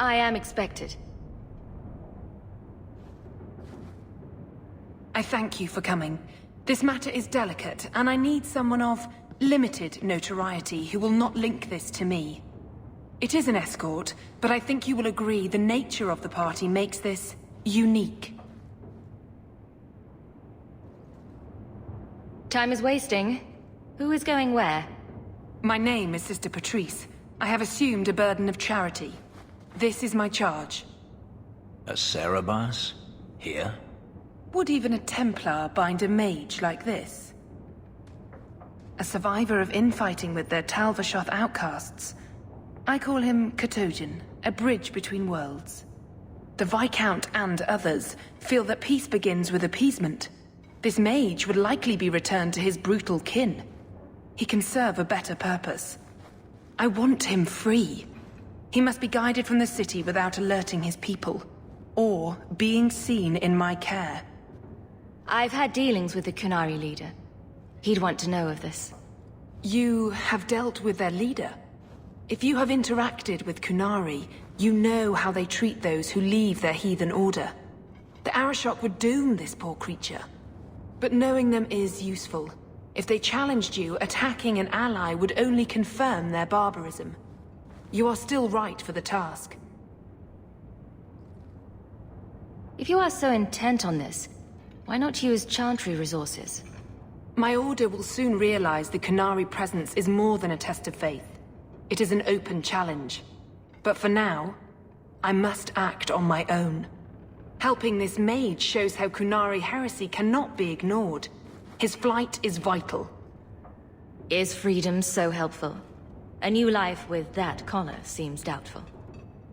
I am expected. I thank you for coming. This matter is delicate, and I need someone of limited notoriety who will not link this to me. It is an escort, but I think you will agree the nature of the party makes this unique. Time is wasting. Who is going where? My name is Sister Patrice. I have assumed a burden of charity. This is my charge. A Cerberus? Here? Would even a Templar bind a mage like this? A survivor of infighting with their Tal Vashoth outcasts. I call him Katojan, a bridge between worlds. The Viscount and others feel that peace begins with appeasement. This mage would likely be returned to his brutal kin. He can serve a better purpose. I want him free. He must be guided from the city without alerting his people, or being seen in my care. I've had dealings with the Qunari leader. He'd want to know of this. You have dealt with their leader? If you have interacted with Qunari, you know how they treat those who leave their heathen order. The Arishok would doom this poor creature. But knowing them is useful. If they challenged you, attacking an ally would only confirm their barbarism. You are still right for the task. If you are so intent on this, why not use Chantry resources? My order will soon realize the Qunari presence is more than a test of faith. It is an open challenge. But for now, I must act on my own. Helping this mage shows how Qunari heresy cannot be ignored. His flight is vital. Is freedom so helpful? A new life with that collar seems doubtful.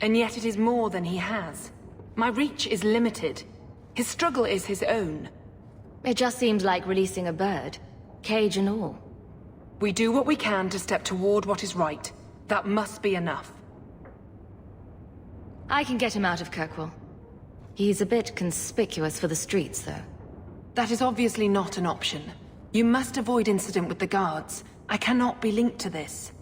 And yet it is more than he has. My reach is limited. His struggle is his own. It just seems like releasing a bird, cage and all. We do what we can to step toward what is right. That must be enough. I can get him out of Kirkwall. He's a bit conspicuous for the streets, though. That is obviously not an option. You must avoid incident with the guards. I cannot be linked to this.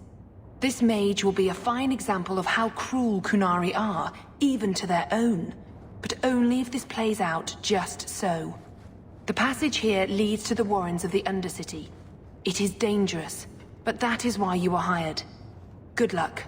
This mage will be a fine example of how cruel Qunari are, even to their own. But only if this plays out just so. The passage here leads to the warrens of the Undercity. It is dangerous, but that is why you were hired. Good luck.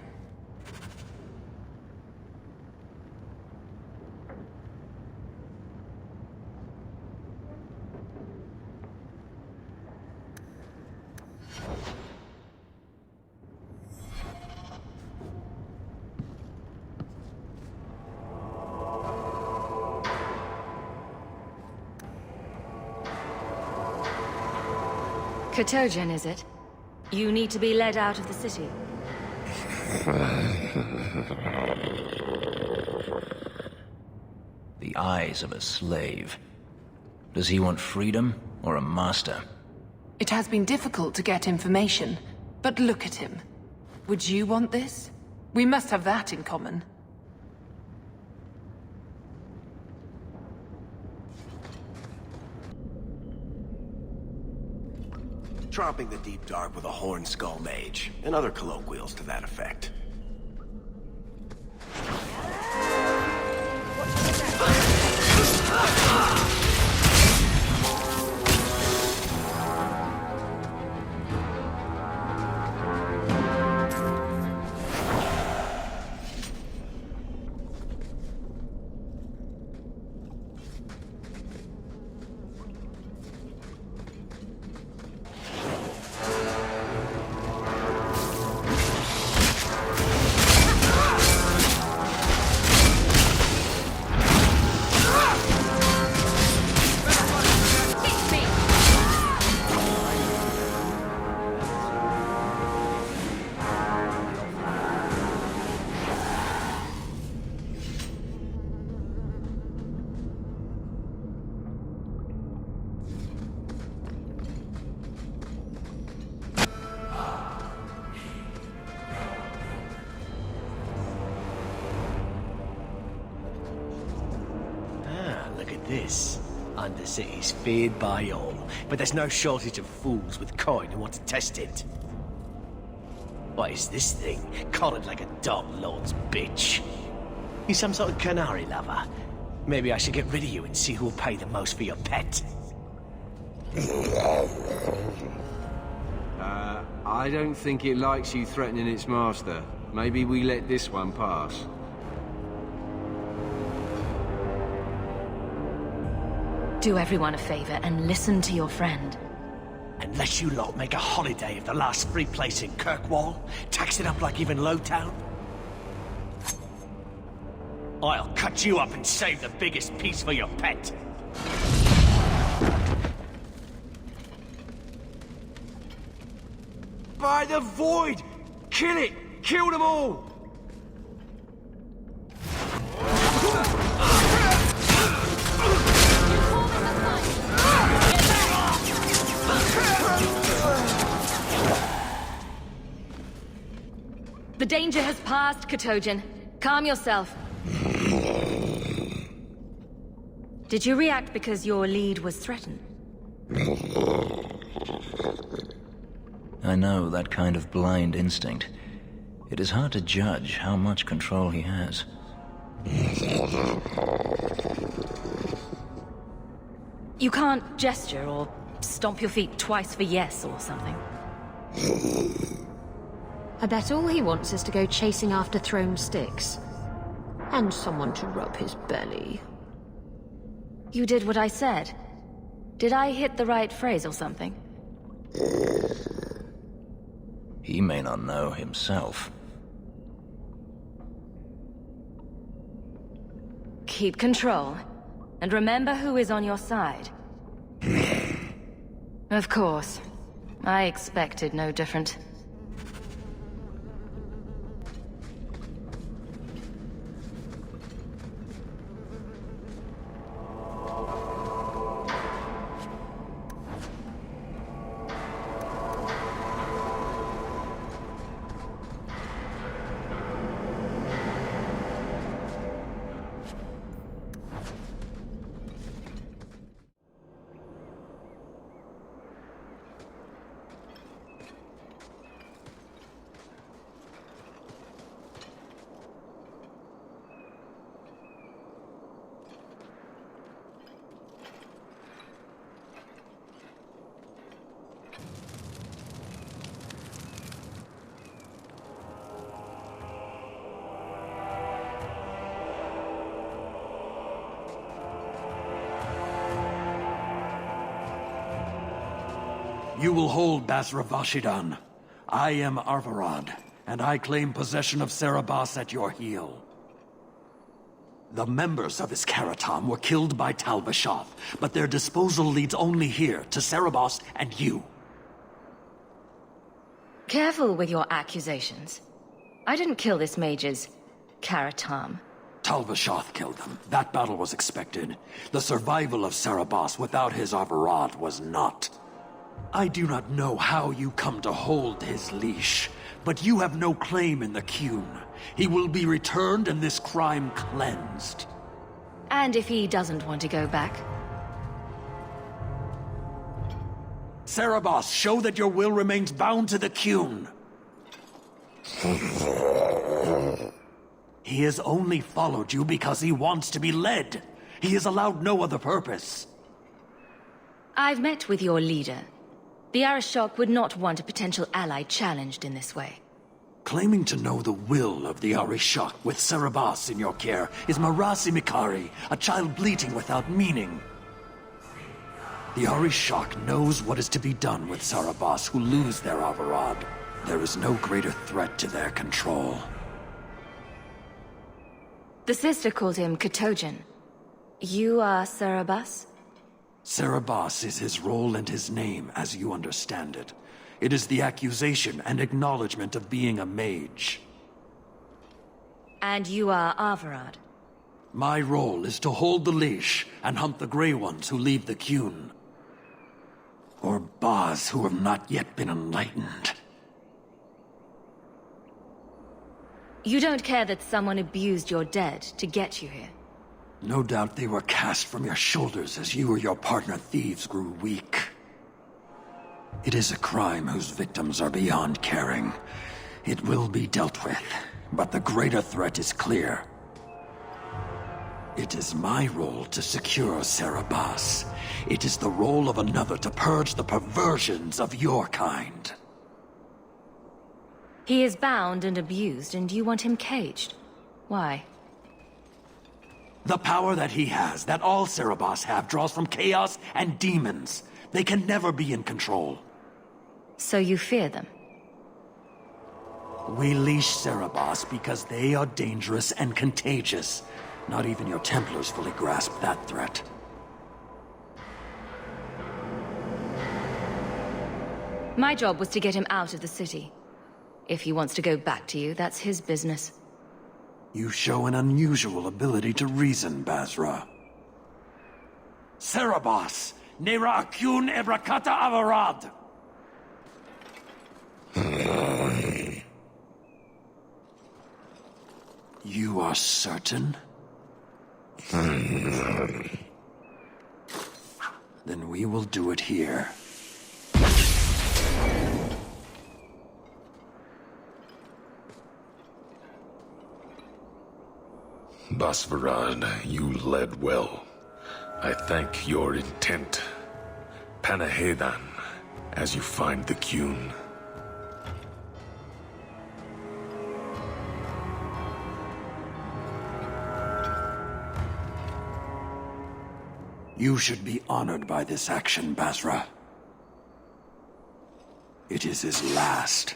Katojan, is it? You need to be led out of the city. The eyes of a slave. Does he want freedom or a master? It has been difficult to get information, but look at him. Would you want this? We must have that in common. Tromping the deep dark with a horn skull mage, and other colloquials to that effect. This Undercity's feared by all, but there's no shortage of fools with coin who want to test it. What is this thing? Collared like a dumb lord's bitch. You some sort of canary lover? Maybe I should get rid of you and see who'll pay the most for your pet. I don't think it likes you threatening its master. Maybe we let this one pass. Do everyone a favor and listen to your friend. Unless you lot make a holiday of the last free place in Kirkwall, tax it up like even Lowtown, I'll cut you up and save the biggest piece for your pet. By the Void! Kill it! Kill them all! The danger has passed, Kotojin. Calm yourself. Did you react because your lead was threatened? I know that kind of blind instinct. It is hard to judge how much control he has. You can't gesture or stomp your feet twice for yes or something. I bet all he wants is to go chasing after thrown sticks. And someone to rub his belly. You did what I said. Did I hit the right phrase or something? He may not know himself. Keep control. And remember who is on your side. Of course. I expected no different. You will hold Basra Vashidan. I am Arvarad, and I claim possession of Serabas at your heel. The members of Iskaratam were killed by Tal Vashoth, but their disposal leads only here, to Serabas and you. Careful with your accusations. I didn't kill this mage's Karatam. Tal Vashoth killed them. That battle was expected. The survival of Serabas without his Arvarad was not. I do not know how you come to hold his leash, but you have no claim in the Qun. He will be returned and this crime cleansed. And if he doesn't want to go back? Serabas, show that your will remains bound to the Qun. He has only followed you because he wants to be led. He has allowed no other purpose. I've met with your leader. The Arishok would not want a potential ally challenged in this way. Claiming to know the will of the Arishok with Serabas in your care is Marasi Mikari, a child bleating without meaning. The Arishok knows what is to be done with Serabas who lose their Avarad. There is no greater threat to their control. The sister called him Kotojin. You are Serabas? Serabas is his role and his name, as you understand it. It is the accusation and acknowledgement of being a mage. And you are Avarad? My role is to hold the leash and hunt the Grey Ones who leave the Qun. Or Baz who have not yet been enlightened. You don't care that someone abused your dead to get you here? No doubt they were cast from your shoulders as you or your partner thieves grew weak. It is a crime whose victims are beyond caring. It will be dealt with, but the greater threat is clear. It is my role to secure Serabas. It is the role of another to purge the perversions of your kind. He is bound and abused, and you want him caged. Why? The power that he has, that all Serabas have, draws from chaos and demons. They can never be in control. So you fear them? We leash Serabas because they are dangerous and contagious. Not even your Templars fully grasp that threat. My job was to get him out of the city. If he wants to go back to you, that's his business. You show an unusual ability to reason, Basra. Serabas! Nera Akyun Ebrakata Avarad! You are certain? Then we will do it here. Basvarad, you led well. I thank your intent. Panahedan, as you find the Kyun. You should be honored by this action, Basra. It is his last.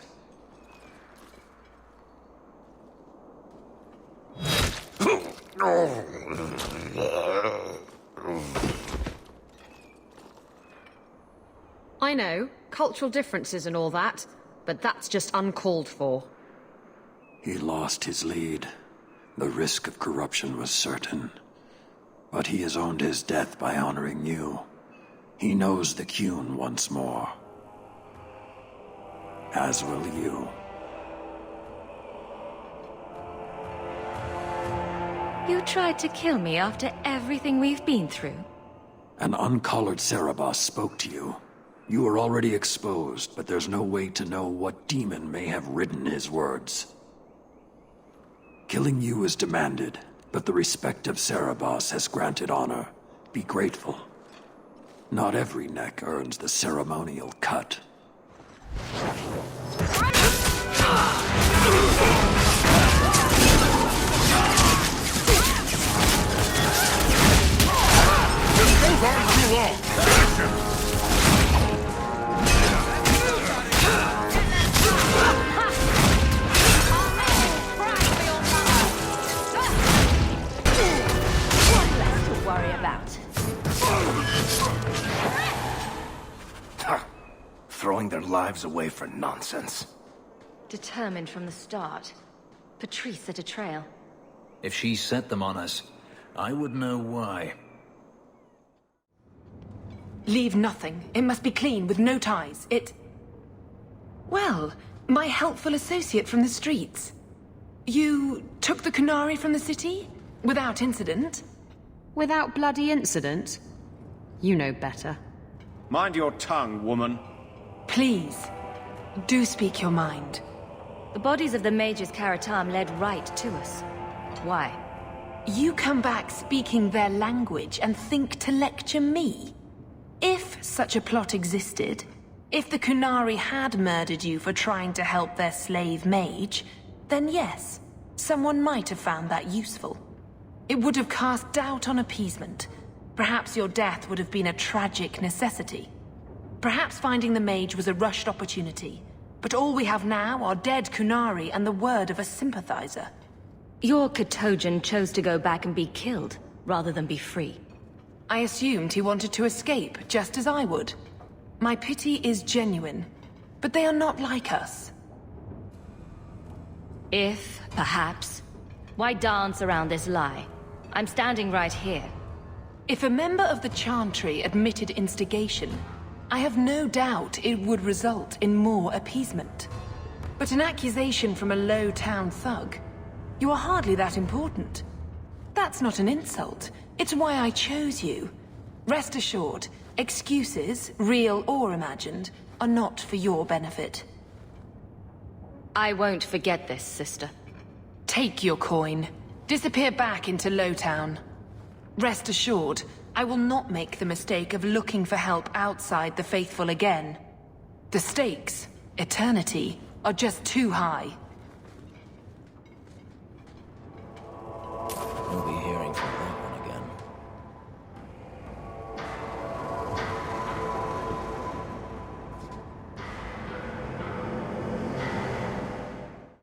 I know, cultural differences and all that, but that's just uncalled for. He lost his lead. The risk of corruption was certain. But he has earned his death by honoring you. He knows the Kyun once more. As will you. You tried to kill me after everything we've been through? An uncollared Serabas spoke to you. You are already exposed, but there's no way to know what demon may have written his words. Killing you is demanded, but the respect of Serabas has granted honor. Be grateful. Not every neck earns the ceremonial cut. Goes on too long! Finish him! Worry about. Throwing their lives away for nonsense. Determined from the start. Patrice set a trail. If she set them on us, I would know why. Leave nothing. It must be clean, with no ties. Well, my helpful associate from the streets. You took the Qunari from the city? Without incident? Without bloody incident? You know better. Mind your tongue, woman. Please, do speak your mind. The bodies of the mages Karatam led right to us. Why? You come back speaking their language and think to lecture me? If such a plot existed, if the Qunari had murdered you for trying to help their slave mage, then yes, someone might have found that useful. It would have cast doubt on appeasement. Perhaps your death would have been a tragic necessity. Perhaps finding the mage was a rushed opportunity. But all we have now are dead Qunari and the word of a sympathizer. Your Katojan chose to go back and be killed, rather than be free. I assumed he wanted to escape, just as I would. My pity is genuine, but they are not like us. If, perhaps, why dance around this lie? I'm standing right here. If a member of the Chantry admitted instigation, I have no doubt it would result in more appeasement. But an accusation from a low-town thug? You are hardly that important. That's not an insult. It's why I chose you. Rest assured, excuses, real or imagined, are not for your benefit. I won't forget this, sister. Take your coin. Disappear back into Lowtown. Rest assured, I will not make the mistake of looking for help outside the Faithful again. The stakes, eternity, are just too high.